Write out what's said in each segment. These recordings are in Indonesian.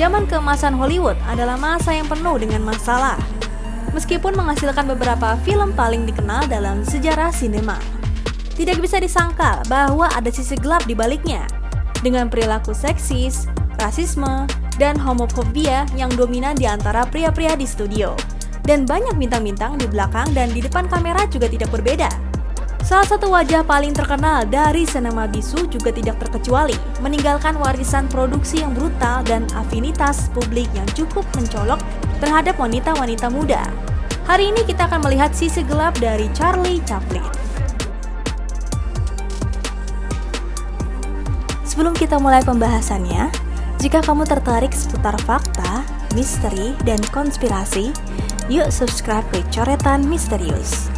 Zaman keemasan Hollywood adalah masa yang penuh dengan masalah. Meskipun menghasilkan beberapa film paling dikenal dalam sejarah sinema, tidak bisa disangkal bahwa ada sisi gelap di baliknya, dengan perilaku seksis, rasisme, dan homofobia yang dominan di antara pria-pria di studio. Dan banyak bintang-bintang di belakang dan di depan kamera juga tidak berbeda. Salah satu wajah paling terkenal dari sinema bisu juga tidak terkecuali, meninggalkan warisan produksi yang brutal dan afinitas publik yang cukup mencolok terhadap wanita-wanita muda. Hari ini kita akan melihat sisi gelap dari Charlie Chaplin. Sebelum kita mulai pembahasannya, jika kamu tertarik seputar fakta, misteri, dan konspirasi, yuk subscribe ke Coretan Misterius.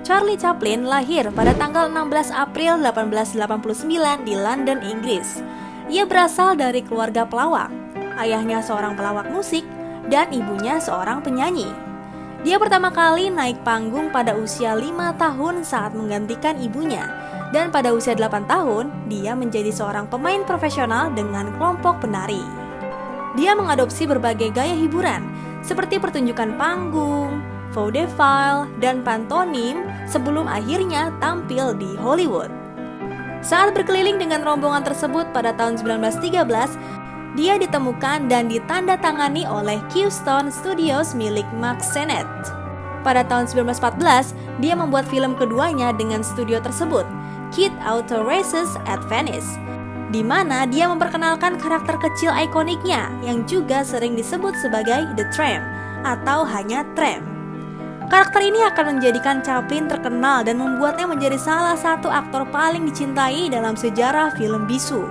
Charlie Chaplin lahir pada tanggal 16 April 1889 di London, Inggris. Ia berasal dari keluarga pelawak. Ayahnya seorang pelawak musik dan ibunya seorang penyanyi. Dia pertama kali naik panggung pada usia 5 tahun saat menggantikan ibunya. Dan pada usia 8 tahun, dia menjadi seorang pemain profesional dengan kelompok penari. Dia mengadopsi berbagai gaya hiburan, seperti pertunjukan panggung, vaudeville, dan pantomim sebelum akhirnya tampil di Hollywood. Saat berkeliling dengan rombongan tersebut pada tahun 1913, dia ditemukan dan ditandatangani oleh Keystone Studios milik Mack Sennett. Pada tahun 1914, dia membuat film keduanya dengan studio tersebut, Kid Auto Races at Venice, di mana dia memperkenalkan karakter kecil ikoniknya yang juga sering disebut sebagai The Tramp atau hanya Tramp. Karakter ini akan menjadikan Chaplin terkenal dan membuatnya menjadi salah satu aktor paling dicintai dalam sejarah film bisu.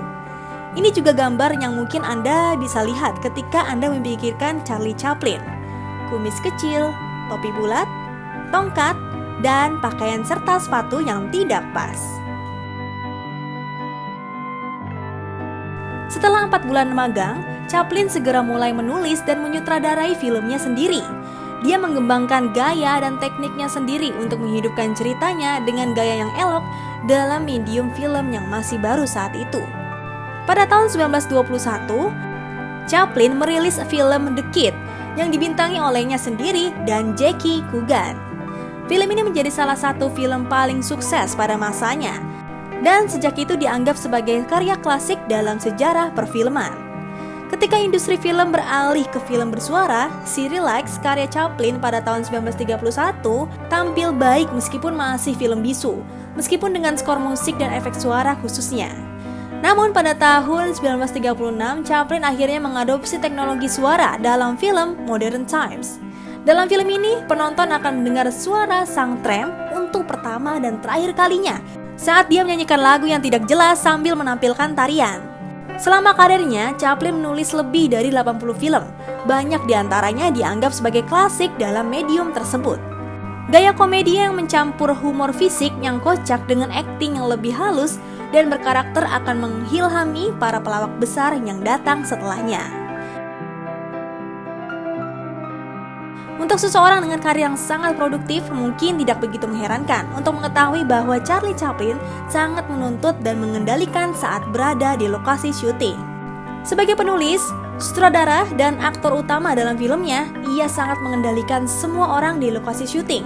Ini juga gambar yang mungkin Anda bisa lihat ketika Anda memikirkan Charlie Chaplin. Kumis kecil, topi bulat, tongkat, dan pakaian serta sepatu yang tidak pas. Setelah 4 bulan magang, Chaplin segera mulai menulis dan menyutradarai filmnya sendiri. Dia mengembangkan gaya dan tekniknya sendiri untuk menghidupkan ceritanya dengan gaya yang elok dalam medium film yang masih baru saat itu. Pada tahun 1921, Chaplin merilis film The Kid yang dibintangi olehnya sendiri dan Jackie Coogan. Film ini menjadi salah satu film paling sukses pada masanya, dan sejak itu dianggap sebagai karya klasik dalam sejarah perfilman. Ketika industri film beralih ke film bersuara, Relax karya Chaplin pada tahun 1931 tampil baik meskipun masih film bisu, meskipun dengan skor musik dan efek suara khususnya. Namun pada tahun 1936, Chaplin akhirnya mengadopsi teknologi suara dalam film Modern Times. Dalam film ini, penonton akan mendengar suara sang tramp untuk pertama dan terakhir kalinya saat dia menyanyikan lagu yang tidak jelas sambil menampilkan tarian. Selama karirnya, Chaplin menulis lebih dari 80 film. Banyak diantaranya dianggap sebagai klasik dalam medium tersebut. Gaya komedi yang mencampur humor fisik yang kocak dengan akting yang lebih halus dan berkarakter akan mengilhami para pelawak besar yang datang setelahnya. Untuk seseorang dengan karir yang sangat produktif, mungkin tidak begitu mengherankan untuk mengetahui bahwa Charlie Chaplin sangat menuntut dan mengendalikan saat berada di lokasi syuting. Sebagai penulis, sutradara, dan aktor utama dalam filmnya, ia sangat mengendalikan semua orang di lokasi syuting.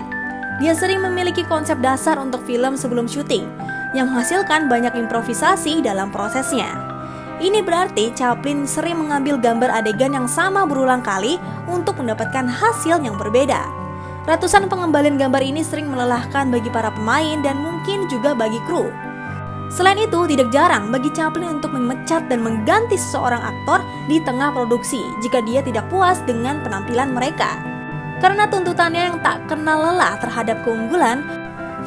Dia sering memiliki konsep dasar untuk film sebelum syuting, yang menghasilkan banyak improvisasi dalam prosesnya. Ini berarti Chaplin sering mengambil gambar adegan yang sama berulang kali untuk mendapatkan hasil yang berbeda. Ratusan pengembalian gambar ini sering melelahkan bagi para pemain dan mungkin juga bagi kru. Selain itu, tidak jarang bagi Chaplin untuk memecat dan mengganti seseorang aktor di tengah produksi jika dia tidak puas dengan penampilan mereka. Karena tuntutannya yang tak kenal lelah terhadap keunggulan,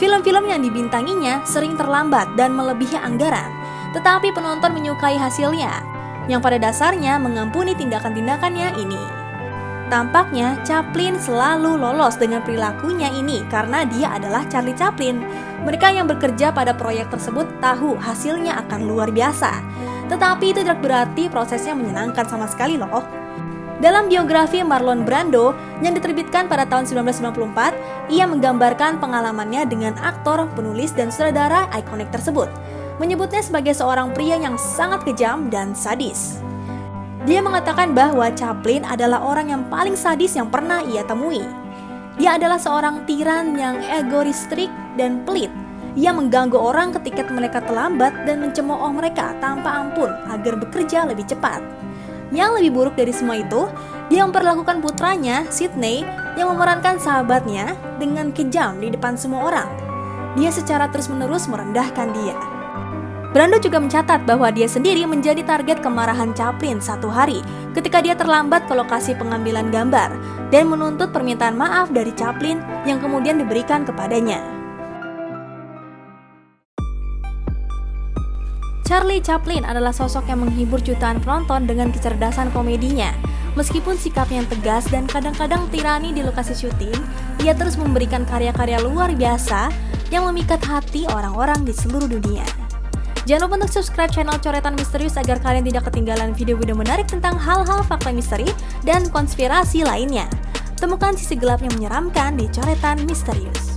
film-film yang dibintanginya sering terlambat dan melebihi anggaran. Tetapi penonton menyukai hasilnya, yang pada dasarnya mengampuni tindakan-tindakannya ini. Tampaknya Chaplin selalu lolos dengan perilakunya ini karena dia adalah Charlie Chaplin. Mereka yang bekerja pada proyek tersebut tahu hasilnya akan luar biasa. Tetapi itu tidak berarti prosesnya menyenangkan sama sekali loh. Dalam biografi Marlon Brando yang diterbitkan pada tahun 1994, ia menggambarkan pengalamannya dengan aktor, penulis, dan sutradara ikonik tersebut, menyebutnya sebagai seorang pria yang sangat kejam dan sadis. Dia mengatakan bahwa Chaplin adalah orang yang paling sadis yang pernah ia temui. Dia adalah seorang tiran yang egosentrik dan pelit. Ia mengganggu orang ketika mereka terlambat dan mencemooh mereka tanpa ampun agar bekerja lebih cepat. Yang lebih buruk dari semua itu, dia memperlakukan putranya, Sidney, yang memerankan sahabatnya dengan kejam di depan semua orang. Dia secara terus-menerus merendahkan dia. Brando juga mencatat bahwa dia sendiri menjadi target kemarahan Chaplin satu hari ketika dia terlambat ke lokasi pengambilan gambar dan menuntut permintaan maaf dari Chaplin yang kemudian diberikan kepadanya. Charlie Chaplin adalah sosok yang menghibur jutaan penonton dengan kecerdasan komedinya. Meskipun sikapnya yang tegas dan kadang-kadang tirani di lokasi syuting, ia terus memberikan karya-karya luar biasa yang memikat hati orang-orang di seluruh dunia. Jangan lupa untuk subscribe channel Coretan Misterius agar kalian tidak ketinggalan video-video menarik tentang hal-hal fakta misteri dan konspirasi lainnya. Temukan sisi gelap yang menyeramkan di Coretan Misterius.